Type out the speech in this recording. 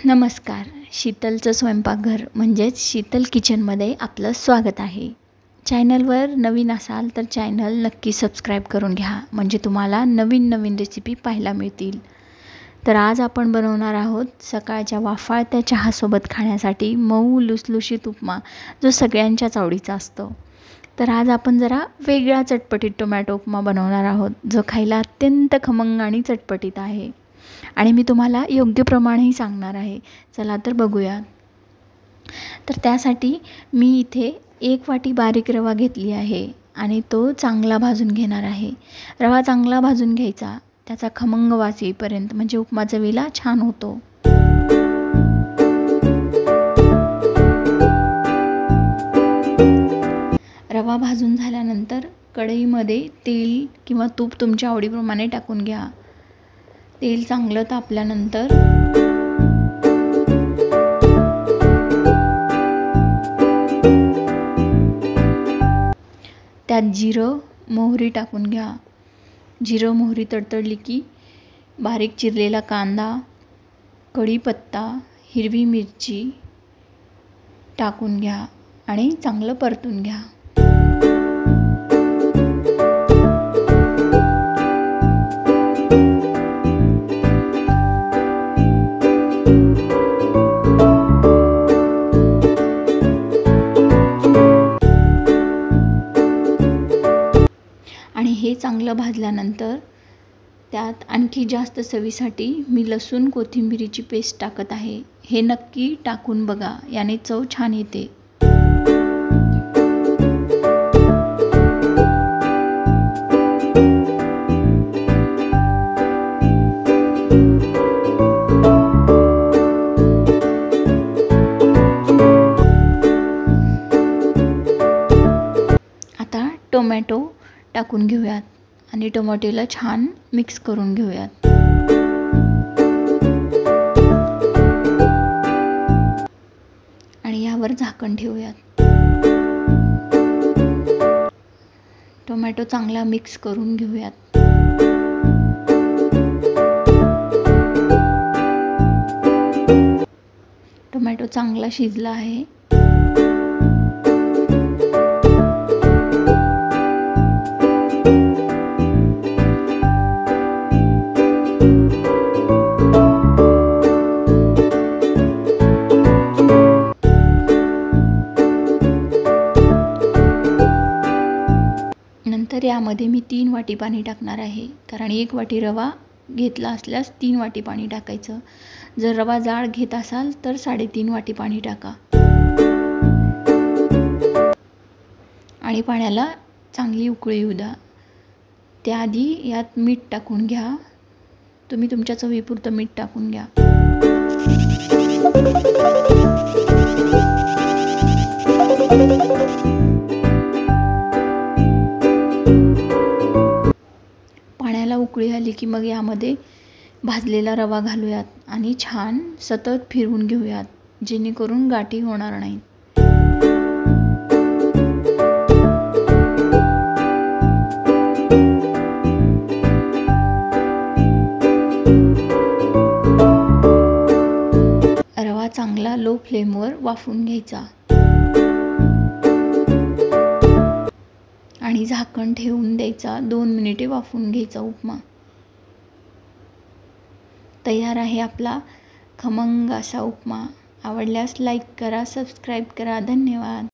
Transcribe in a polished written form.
नमस्कार. शीतलचं स्वयंपाकघर म्हणजेच शीतल किचनमध्ये आपलं स्वागत आहे. चॅनलवर नवीन असाल तर चॅनल नक्की सबस्क्राईब करून घ्या, म्हणजे तुम्हाला नवीन नवीन रेसिपी पाहायला मिळतील. तर आज आपण बनवणार आहोत सकाळच्या वाफाळत्या चहासोबत खाण्यासाठी मऊ लुसलुशीत उपमा, जो सगळ्यांच्याच आवडीचा असतो. तर आज आपण जरा वेगळा चटपटीत टोमॅटो उपमा बनवणार आहोत, जो खायला अत्यंत खमंग आणि चटपटीत आहे. आणि मी तुम्हाला योग्य प्रमाणही सांगणार आहे. चला तर बघूया. तर त्यासाठी मी इथे 1 वाटी बारीक रवा घेतली आहे आणि तो चांगला भाजून घेणार आहे. रवा चांगला भाजून घ्यायचा, त्याचा खमंग वास येईपर्यंत, म्हणजे उपमा चवीला छान होतो. रवा भाजून झाल्यानंतर कढईमध्ये तेल किंवा तूप तुमच्या आवडीप्रमाणे टाकून घ्या. तेल चांगलं तापल्यानंतर त्यात जिरं मोहरी टाकून घ्या. जिरं मोहरी तडतडली की बारीक चिरलेला कांदा, कढीपत्ता, हिरवी मिरची टाकून घ्या आणि चांगलं परतून घ्या. आणि हे चांगलं भाजल्यानंतर त्यात आणखी जास्त चवीसाठी मी लसूण कोथिंबीरीची पेस्ट टाकत आहे. हे नक्की टाकून बघा, याने चव छान येते. आता टोमॅटो टाकून घेऊयात आणि टोमॅटोला छान मिक्स करून घेऊयात. आणि यावर झाकण ठेवूयात. टोमॅटो चांगला मिक्स करून घेऊयात. टोमॅटो चांगला शिजला आहे. नंतर यामध्ये मी 3 वाटी पाणी टाकणार आहे, कारण 1 वाटी रवा घेतला असल्यास 3 वाटी पाणी टाकायचं. जर रवा जाड घेत असाल तर 3.5 वाटी पाणी टाका. आणि पाण्याला चांगली उकळी येऊ द्या. त्याआधी यात मीठ टाकून घ्या. तुम्ही तुमच्या चवीपुरतं मीठ टाकून घ्या. पाण्याला उकळी आली की मग यामध्ये भाजलेला रवा घालूयात आणि छान सतत फिरवून घेऊयात, जेणेकरून गाठी होणार नाहीत. रवा चांगला लो फ्लेमवर वाफवून घ्यायचा आणि झाकण ठेवून द्यायचा. 2 मिनिटे वाफवून घ्यायचा. उपमा तयार आहे आपला खमंग असा उपमा. आवडल्यास लाईक करा, सबस्क्राईब करा. धन्यवाद.